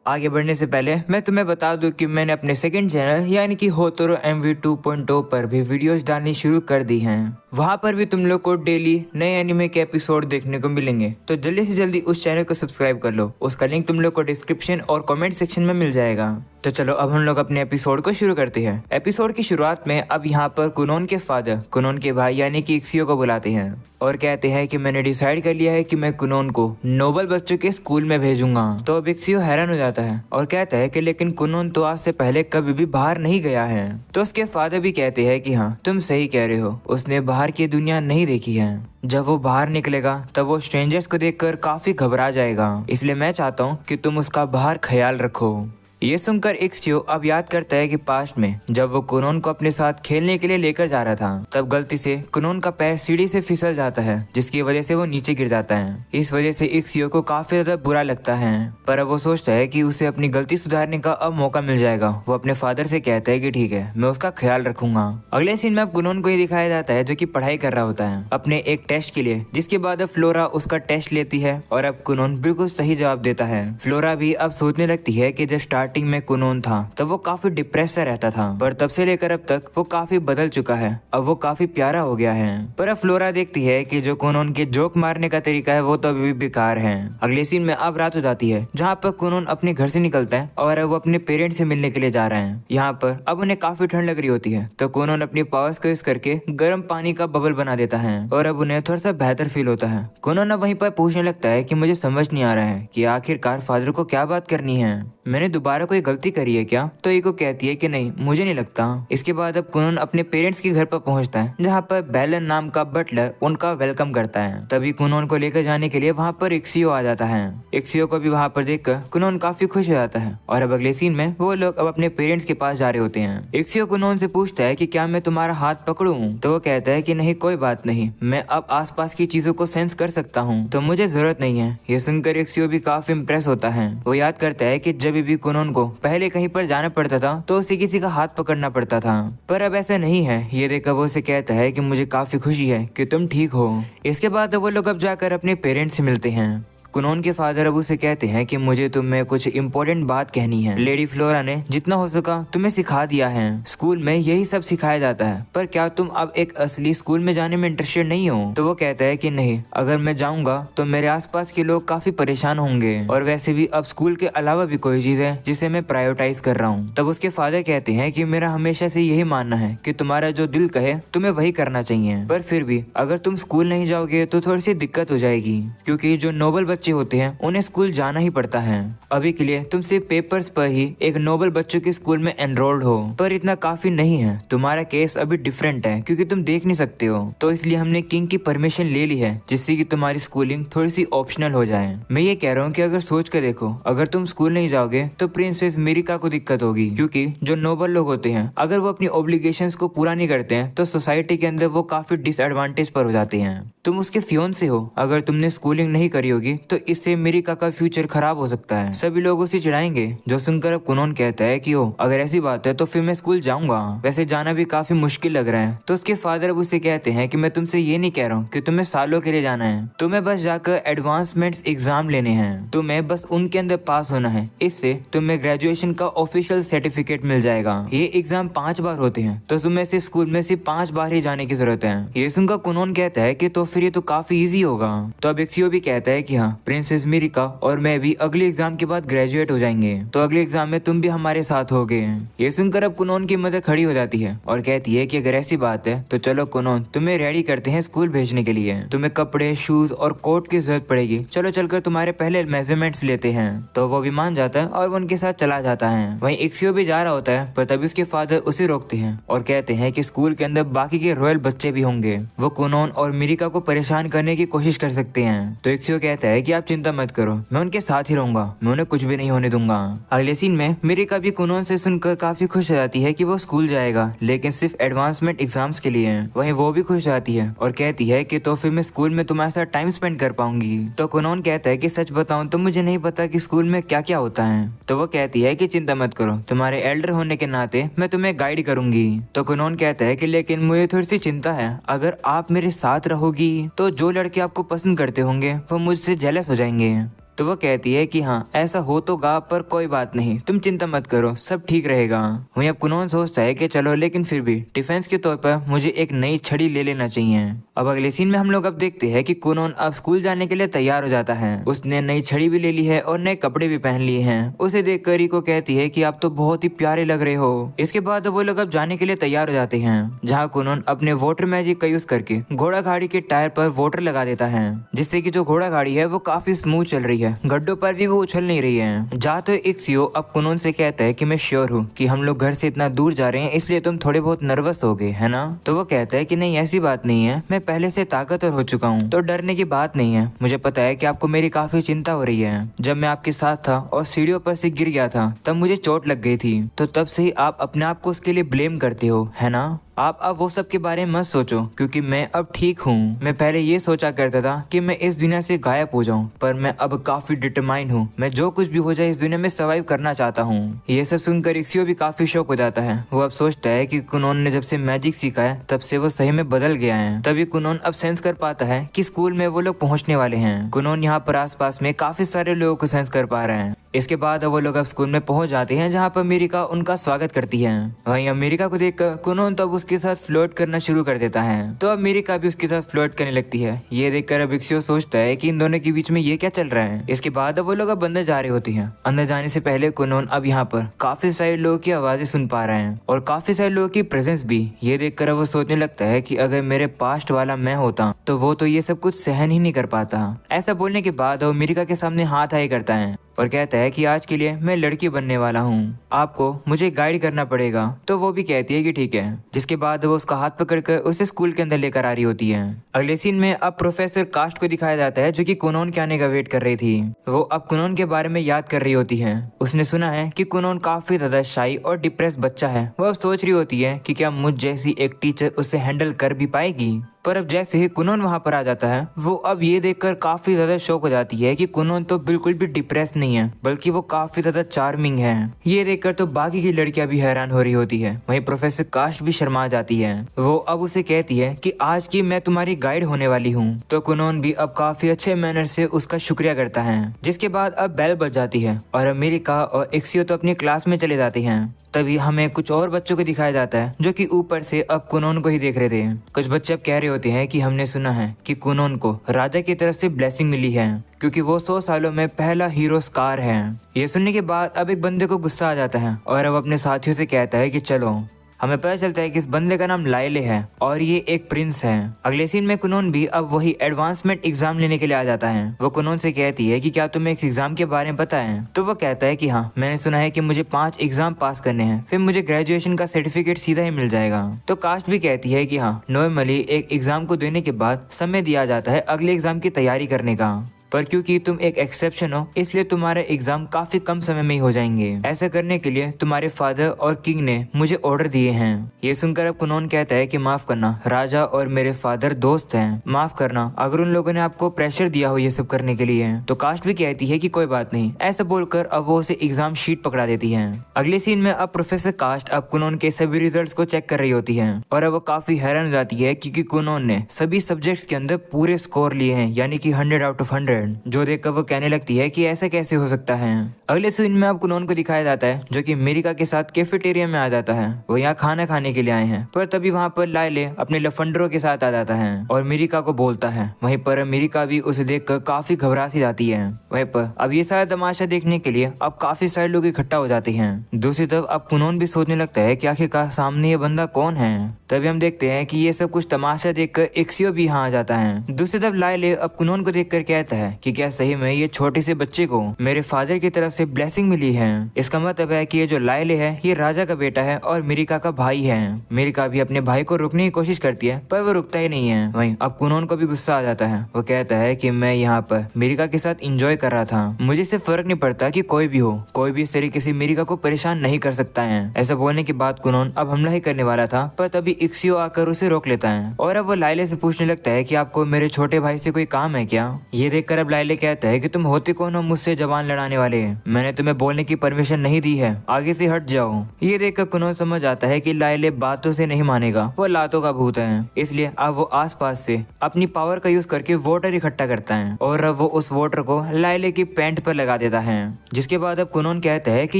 आगे बढ़ने से पहले मैं तुम्हें बता दूं कि मैंने अपने सेकंड चैनल यानी कि होतोरो MV 2.0 पर भी वीडियोस डालनी शुरू कर दी हैं। वहां पर भी तुम लोग को डेली नए एनिमे के एपिसोड देखने को मिलेंगे, तो जल्दी से जल्दी उस चैनल को सब्सक्राइब कर लो। उसका लिंक तुम लोग को डिस्क्रिप्शन और कमेंट सेक्शन में मिल जाएगा। तो चलो अब हम लोग अपने एपिसोड को शुरू करते हैं। एपिसोड की शुरुआत में अब यहाँ पर कुनोन के फादर कुनोन के भाई यानी कि इक्सियो को बुलाते हैं और कहते हैं कि मैंने डिसाइड कर लिया है कि मैं कुनोन को नोबल बच्चों के स्कूल में भेजूंगा। तो अब इक्सियो हैरान हो जाता है और कहता है कि लेकिन कुनोन तो आज से पहले कभी भी बाहर नहीं गया है। तो उसके फादर भी कहते हैं कि हाँ तुम सही कह रहे हो, उसने बाहर की दुनिया नहीं देखी है। जब वो बाहर निकलेगा तब वो स्ट्रेंजर्स को देखकर काफी घबरा जाएगा, इसलिए मैं चाहता हूँ कि तुम उसका बाहर ख्याल रखो। ये सुनकर इक्सियो अब याद करता है कि पास्ट में जब वो कुनोन को अपने साथ खेलने के लिए लेकर जा रहा था, तब गलती से कुनोन का पैर सीढ़ी से फिसल जाता है, जिसकी वजह से वो नीचे गिर जाता है। इस वजह से इक्सियो को काफी ज्यादा बुरा लगता है, पर अब वो सोचता है कि उसे अपनी गलती सुधारने का अब मौका मिल जाएगा। वो अपने फादर से कहता है कि ठीक है, मैं उसका ख्याल रखूंगा। अगले सीन में अब कुनोन को ये दिखाया जाता है जो कि पढ़ाई कर रहा होता है अपने एक टेस्ट के लिए, जिसके बाद अब फ्लोरा उसका टेस्ट लेती है और अब कुनोन बिल्कुल सही जवाब देता है। फ्लोरा भी अब सोचने लगती है कि जब स्टार्टिंग में कुनोन था तब वो काफी डिप्रेस सा रहता था, पर तब से लेकर अब तक वो काफी बदल चुका है। अब वो काफी प्यारा हो गया है। पर अब फ्लोरा देखती है कि जो कुनोन के जोक मारने का तरीका है वो तो अभी भी बेकार है। अगले सीन में अब रात हो जाती है, जहाँ पर कुनोन अपने घर से निकलता है और अब वो अपने पेरेंट्स से मिलने के लिए जा रहे हैं। यहाँ पर अब उन्हें काफी ठंड लग रही होती है, तो कुनोन अपनी पावर्स को यूज करके गर्म पानी का बबल बना देता है और अब उन्हें थोड़ा सा बेहतर फील होता है। कुनोन अब वहीं पर पूछने लगता है कि मुझे समझ नहीं आ रहा है कि आखिरकार फादर को क्या बात करनी है, मैंने दोबारा कोई गलती करी है क्या? तो इको कहती है कि नहीं, मुझे नहीं लगता। इसके बाद अब कुनोन अपने पेरेंट्स के घर पर पहुंचता है, जहां पर बैलन नाम का बटलर उनका वेलकम करता है। तभी कुनोन को लेकर जाने के लिए वहां पर इक्सियो आ जाता है। इक्सियो को भी वहां पर देखकर कुनोन काफी खुश हो जाता है और अब अगले सीन में वो लोग अब अपने पेरेंट्स के पास जा रहे होते हैं। इक्सियो कुनोन से पूछता है कि क्या मैं तुम्हारा हाथ पकड़ूं? तो वो कहता है कि नहीं, कोई बात नहीं, मैं अब आसपास की चीजों को सेंस कर सकता हूँ, तो मुझे जरूरत नहीं है। ये सुनकर इक्सियो भी काफी इम्प्रेस होता है। वो याद करता है कि जब भी कुनोन को पहले कहीं पर जाना पड़ता था तो उसे किसी का हाथ पकड़ना पड़ता था, पर अब ऐसा नहीं है। ये देखकर वो उसे कहता है कि मुझे काफी खुशी है कि तुम ठीक हो। इसके बाद वो लोग अब जाकर अपने पेरेंट्स से मिलते हैं। कुनोन के फादर अब उसे कहते हैं कि मुझे तुम्हें कुछ इम्पोर्टेंट बात कहनी है। लेडी फ्लोरा ने जितना हो सका तुम्हें सिखा दिया है, स्कूल में यही सब सिखाया जाता है, पर क्या तुम अब एक असली स्कूल में जाने में इंटरेस्टेड नहीं हो? तो वो कहता है कि नहीं, अगर मैं जाऊंगा तो मेरे आसपास के लोग काफी परेशान होंगे और वैसे भी अब स्कूल के अलावा भी कोई चीज है जिसे मैं प्रायोरिटाइज कर रहा हूँ। तब उसके फादर कहते हैं कि मेरा हमेशा से यही मानना है कि तुम्हारा जो दिल कहे तुम्हें वही करना चाहिए, पर फिर भी अगर तुम स्कूल नहीं जाओगे तो थोड़ी सी दिक्कत हो जाएगी, क्योंकि जो नोबल बच्चे होते हैं उन्हें स्कूल जाना ही पड़ता है। अभी के लिए तुम सिर्फ पेपर्स पर ही एक नोबल बच्चों के स्कूल में एनरोल्ड हो, पर इतना काफी नहीं है। तुम्हारा केस अभी डिफरेंट है क्योंकि तुम देख नहीं सकते हो, तो इसलिए हमने किंग की परमिशन ले ली है जिससे कि तुम्हारी स्कूलिंग थोड़ी सी ऑप्शनल हो जाए। मैं ये कह रहा हूँ कि अगर सोच कर देखो, अगर तुम स्कूल नहीं जाओगे तो प्रिंसेस मिरिका को दिक्कत होगी, क्योंकि जो नोबल लोग होते हैं अगर वो अपनी ऑब्लिगेशंस को पूरा नहीं करते हैं तो सोसाइटी के अंदर वो काफी डिसएडवांटेज पर हो जाते हैं। तुम उसके फियोंसे हो, अगर तुमने स्कूलिंग नहीं करी होगी तो इससे मिरिका का फ्यूचर खराब हो सकता है। सभी लोग उसे चिढ़ाएंगे। जो सुनकर अब कुनोन कहता है कि ओ अगर ऐसी बात है तो फिर मैं स्कूल जाऊंगा, वैसे जाना भी काफी मुश्किल लग रहा है। तो उसके फादर अब उसे कहते हैं कि मैं तुमसे ये नहीं कह रहा हूँ कि तुम्हें सालों के लिए जाना है, तुम्हें बस जाकर एडवांसमेंट्स एग्जाम लेने हैं, तुम्हें बस उनके अंदर पास होना है, इससे तुम्हें ग्रेजुएशन का ऑफिशियल सर्टिफिकेट मिल जाएगा। ये एग्जाम 5 बार होते हैं, तो तुम्हें से स्कूल में सिर्फ 5 बार ही जाने की जरूरत है। ये सुनकर कुनोन कहता है कि तो फिर ये तो काफी इजी होगा। तो अब इक्सियो भी कहता है कि हाँ, प्रिंसेस मिरिका और मैं भी अगले एग्जाम के बाद ग्रेजुएट हो जाएंगे, तो अगले एग्जाम में तुम भी हमारे साथ होगे। ये सुनकर अब कुनोन की मदर खड़ी हो जाती है और कहती है कि अगर ऐसी बात है तो चलो कुनोन, तुम्हें रेडी करते हैं स्कूल भेजने के लिए। तुम्हें कपड़े, शूज और कोट की जरूरत पड़ेगी, चलो चलकर तुम्हारे पहले मेजरमेंट्स लेते हैं। तो वो भी मान जाता है और वो उनके साथ चला जाता है। वहीं इक्सियो भी जा रहा होता है, पर तभी उसके फादर उसे रोकते हैं और कहते हैं कि स्कूल के अंदर बाकी के रॉयल बच्चे भी होंगे, वो कुनोन और मिरिका को परेशान करने की कोशिश कर सकते हैं। तो इक्सियो कहता है कि आप चिंता मत करो, मैं उनके साथ ही रहूंगा, मैं उन्हें कुछ भी नहीं होने दूंगा। अगले सीन में मिरिका भी कुनोन से सुनकर काफी खुश हो जाती है कि वो स्कूल जाएगा, लेकिन सिर्फ एडवांसमेंट एग्जाम्स के लिए। वहीं वो भी खुश हो जाती है और कहती है कि तो फिर मैं स्कूल में तुम्हारे साथ टाइम स्पेंड कर पाऊंगी। तो कुनोन कहता है कि सच बताऊं तो मुझे नहीं पता कि स्कूल में क्या क्या होता है। तो वो कहती है कि चिंता मत करो, तुम्हारे एल्डर होने के नाते मैं तुम्हें गाइड करूंगी। तो कुनोन कहता है कि लेकिन मुझे थोड़ी सी चिंता है, अगर आप मेरे साथ रहोगी तो जो लड़के आपको पसंद करते होंगे वो मुझसे जेलस हो जाएंगे। तो वो कहती है कि हाँ ऐसा हो तो गा, पर कोई बात नहीं, तुम चिंता मत करो, सब ठीक रहेगा। वहीं अब कुनोन सोचता है कि चलो, लेकिन फिर भी डिफेंस के तौर पर मुझे एक नई छड़ी ले लेना चाहिए। अब अगले सीन में हम लोग अब देखते हैं कि कुनोन अब स्कूल जाने के लिए तैयार हो जाता है। उसने नई छड़ी भी ले ली है और नए कपड़े भी पहन लिए हैं। उसे देखकर रिको कहती है कि आप तो बहुत ही प्यारे लग रहे हो। इसके बाद वो लोग अब जाने के लिए तैयार हो जाते हैं, जहाँ कुनोन अपने वाटर मैजिक का यूज करके घोड़ा गाड़ी के टायर पर वाटर लगा देता है, जिससे कि जो घोड़ा गाड़ी है वो काफी स्मूथ चल रही है, गड्ढों पर भी वो उछल नहीं रही है। जहाँ तो इक्सियो अब कुनोन से कहता है कि मैं श्योर हूँ कि हम लोग घर से इतना दूर जा रहे हैं, इसलिए तुम थोड़े बहुत नर्वस हो गए है ना। तो वो कहता है कि नहीं, ऐसी बात नहीं है, मैं पहले से ताकतवर हो चुका हूँ, तो डरने की बात नहीं है। मुझे पता है कि आपको मेरी काफी चिंता हो रही है। जब मैं आपके साथ था और सीढ़ियों पर से गिर गया था, तब मुझे चोट लग गई थी, तो तब से ही आप अपने आप को उसके लिए ब्लेम करते हो, है ना। आप अब वो सब के बारे में मत सोचो, क्योंकि मैं अब ठीक हूँ। मैं पहले ये सोचा करता था कि मैं इस दुनिया से गायब हो जाऊँ, पर मैं अब काफी डिटरमाइन हूँ। मैं जो कुछ भी हो जाए इस दुनिया में सर्वाइव करना चाहता हूँ। ये सब सुनकर इक्सियो भी काफी शौक हो जाता है। वो अब सोचता है कि कुनोन ने जब से मैजिक सीखा है, तब से वो सही में बदल गया है। तभी कुनोन अब सेंस कर पाता है कि स्कूल में वो लोग पहुँचने वाले हैं। कुनोन यहाँ पर आसपास में काफी सारे लोगों को सेंस कर पा रहे हैं। इसके बाद वो लोग अब स्कूल में पहुंच जाते हैं, जहाँ पर अमेरिका उनका स्वागत करती है। वहीं अमेरिका को देखकर कुनोन तब उसके साथ फ्लोट करना शुरू कर देता है, तो अमेरिका भी उसके साथ फ्लोट करने लगती है। ये देखकर अब इक्सियो सोचता है कि इन दोनों के बीच में ये क्या चल रहा है। इसके बाद वो लोग अब अंदर जा रहे होते हैं। अंदर जाने से पहले कुनोन अब यहाँ पर काफी सारे लोगों की आवाजें सुन पा रहे हैं और काफी सारे लोगों की प्रेजेंस भी। ये देखकर वो सोचने लगता है कि अगर मेरे पास्ट वाला मैं होता तो वो तो ये सब कुछ सहन ही नहीं कर पाता। ऐसा बोलने के बाद वो अमेरिका के सामने हाथ हाई करता है और कहता है कि आज के लिए मैं लड़की बनने वाला हूँ, आपको मुझे गाइड करना पड़ेगा। तो वो भी कहती है कि ठीक है, जिसके बाद वो उसका हाथ पकड़कर उसे स्कूल के अंदर लेकर आ रही होती है। अगले सीन में अब प्रोफेसर कास्ट को दिखाया जाता है, जो कि कुनोन के आने का वेट कर रही थी। वो अब कुनोन के बारे में याद कर रही होती है। उसने सुना है कि कुनोन काफी ज्यादा शाई और डिप्रेस बच्चा है। वो अब सोच रही होती है कि क्या मुझ जैसी एक टीचर उसे हैंडल कर भी पाएगी। पर अब जैसे ही कुनोन वहाँ पर आ जाता है, वो अब ये देखकर काफी ज्यादा शौक हो जाती है कि कुनोन तो बिल्कुल भी डिप्रेस नहीं है, बल्कि वो काफी ज्यादा चार्मिंग है। ये देखकर तो बाकी की लड़कियां भी हैरान हो रही होती है। वहीं प्रोफेसर कास्ट भी शर्मा जाती है। वो अब उसे कहती है कि आज की मैं तुम्हारी गाइड होने वाली हूँ। तो कुनोन भी अब काफी अच्छे मैनर से उसका शुक्रिया करता है। जिसके बाद अब बेल बज जाती है और अमेरिका और इक्सियो तो अपनी क्लास में चले जाते हैं। तभी हमें कुछ और बच्चों को दिखाया जाता है, जो कि ऊपर से अब कुनोन को ही देख रहे थे। कुछ बच्चे अब कह रहे होते हैं कि हमने सुना है कि कुनोन को राजा की तरफ से ब्लेसिंग मिली है, क्योंकि वो 100 सालों में पहला हीरो स्कार है। ये सुनने के बाद अब एक बंदे को गुस्सा आ जाता है और अब अपने साथियों से कहता है कि चलो। हमें पता चलता है कि इस बंदे का नाम लाइले है और ये एक प्रिंस है। अगले सीन में कुनोन भी अब वही एडवांसमेंट एग्जाम लेने के लिए आ जाता है। वो कुनोन से कहती है कि क्या तुम्हें इस एग्जाम के बारे में पता है। तो वो कहता है कि हाँ, मैंने सुना है कि मुझे 5 एग्जाम पास करने हैं, फिर मुझे ग्रेजुएशन का सर्टिफिकेट सीधा ही मिल जाएगा। तो कास्ट भी कहती है कि हाँ, नॉर्मली एक एग्जाम को देने के बाद समय दिया जाता है अगले एग्जाम की तैयारी करने का, पर क्योंकि तुम एक एक्सेप्शन हो, इसलिए तुम्हारे एग्जाम काफी कम समय में ही हो जाएंगे। ऐसा करने के लिए तुम्हारे फादर और किंग ने मुझे ऑर्डर दिए हैं। ये सुनकर अब कुनोन कहता है कि माफ करना, राजा और मेरे फादर दोस्त हैं, माफ करना अगर उन लोगों ने आपको प्रेशर दिया हो ये सब करने के लिए। तो कास्ट भी कहती है कि कोई बात नहीं। ऐसा बोलकर अब वो उसे एग्जाम शीट पकड़ा देती है। अगले सीन में अब प्रोफेसर कास्ट अब कुनोन के सभी रिजल्ट्स को चेक कर रही होती है और अब वो काफी हैरान हो जाती है, क्योंकि कुनोन ने सभी सब्जेक्ट्स के अंदर पूरे स्कोर लिए हैं, यानी कि 100 आउट ऑफ 100। जो देखकर वो कहने लगती है कि ऐसा कैसे हो सकता है। अगले सीन में अब कुनोन को दिखाया जाता है, जो कि अमेरिका के साथ कैफेटेरिया में आ जाता है। वो यहाँ खाना खाने के लिए आए हैं, पर तभी वहाँ पर लाइले अपने लफंडरों के साथ आ जाता है और अमेरिका को बोलता है। वहीं पर अमेरिका भी उसे देखकर काफी घबरा सी जाती है। वहीं पर अब ये सारा तमाशा देखने के लिए अब काफी सारे लोग इकट्ठा हो जाते हैं। दूसरी तरफ अब कुनोन भी सोचने लगता है कि आखिरकार सामने ये बंदा कौन है। तभी हम देखते हैं कि ये सब कुछ तमाशा देखकर इक्सियो भी यहाँ आ जाता है। दूसरी तरफ लाइले अब कुनोन को देखकर कहता है कि क्या सही में ये छोटे से बच्चे को मेरे फादर की तरफ से ब्लेसिंग मिली है। इसका मतलब है कि ये जो लाइले है ये राजा का बेटा है और अमेरिका का भाई है। अमेरिका भी अपने भाई को रोकने की कोशिश करती है, पर वो रुकता ही नहीं है। वहीं अब कुनोन को भी गुस्सा आ जाता है। वो कहता है कि मैं यहाँ पर अमेरिका के साथ एंजॉय कर रहा था, मुझे इससे फर्क नहीं पड़ता कि कोई भी हो, कोई भी इस तरीके से अमेरिका को परेशान नहीं कर सकता है। ऐसा बोलने के बाद कुनोन अब हमला ही करने वाला था, पर तभी इक्सियो आकर उसे रोक लेता है और अब वो लाइले से पूछने लगता है कि आपको मेरे छोटे भाई से कोई काम है क्या। ये देखकर सुनकर अब लाइले कहता है कि तुम होते कौन हो मुझसे जबान लड़ाने वाले, मैंने तुम्हें बोलने की परमिशन नहीं दी है, आगे से हट जाओ। ये देखकर कुनोन समझ आता है कि लाइले बातों से नहीं मानेगा, वो लातों का भूत है। इसलिए अब वो आसपास से अपनी पावर का यूज करके वाटर इकट्ठा करता है और अब वो उस वाटर को लाइले की पैंट पर लगा देता है। जिसके बाद अब कुनोन कहता है कि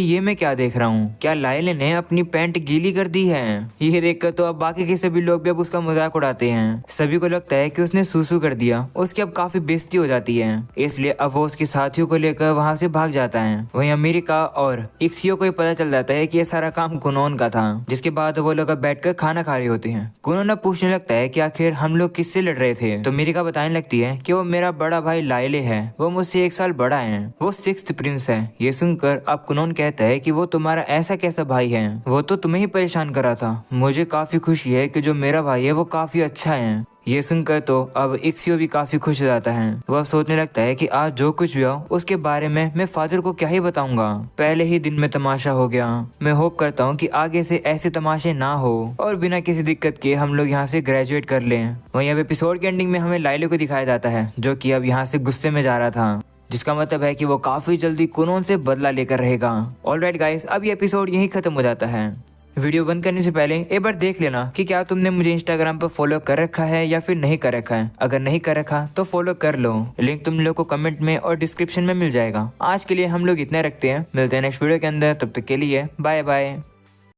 ये मैं क्या देख रहा हूँ, क्या लाइले ने अपनी पैंट गीली कर दी है। ये देखकर तो अब बाकी के सभी लोग भी अब उसका मजाक उड़ाते हैं। सभी को लगता है कि उसने सूसू कर दिया, उसकी अब काफी बेइज्जती हो जाती है। इसलिए अब वो उसके साथियों को लेकर वहाँ से भाग जाता है। वहीं अमेरिका और इक्सियो को पता चल जाता है कि ये सारा काम कुनोन का था। जिसके बाद वो लोग अब बैठकर खाना खा रहे होते हैं। कुनोन अब पूछने लगता है कि आखिर हम लोग किससे लड़ रहे थे, तो अमेरिका बताने लगती है कि वो मेरा बड़ा भाई लाइले है, वो मुझसे 1 साल बड़ा है, वो 6th प्रिंस है। ये सुनकर अब कुनोन कहता है कि वो तुम्हारा ऐसा कैसा भाई है, वो तो तुम्हें ही परेशान करा था। मुझे काफी खुशी है कि जो मेरा भाई है वो काफी अच्छा है। ये सुनकर तो अब इक्सियो भी काफी खुश हो जाता है। वह सोचने लगता है कि आज जो कुछ भी हो उसके बारे में मैं फादर को क्या ही बताऊंगा, पहले ही दिन में तमाशा हो गया। मैं होप करता हूँ कि आगे से ऐसे तमाशे ना हो और बिना किसी दिक्कत के हम लोग यहाँ से ग्रेजुएट कर लें। वहीं अब एपिसोड के एंडिंग में हमें लाइले को दिखाया जाता है जो कि अब यहाँ से गुस्से में जा रहा था, जिसका मतलब है कि वो काफी जल्दी कुनोन से बदला लेकर रहेगा। ऑलराइट गाइस, अब ये एपिसोड यहीं खत्म हो जाता है। वीडियो बंद करने से पहले एक बार देख लेना कि क्या तुमने मुझे इंस्टाग्राम पर फॉलो कर रखा है या फिर नहीं कर रखा है। अगर नहीं कर रखा तो फॉलो कर लो, लिंक तुम लोग को कमेंट में और डिस्क्रिप्शन में मिल जाएगा। आज के लिए हम लोग इतना रखते हैं, मिलते हैं नेक्स्ट वीडियो के अंदर, तब तक के लिए बाय बाय।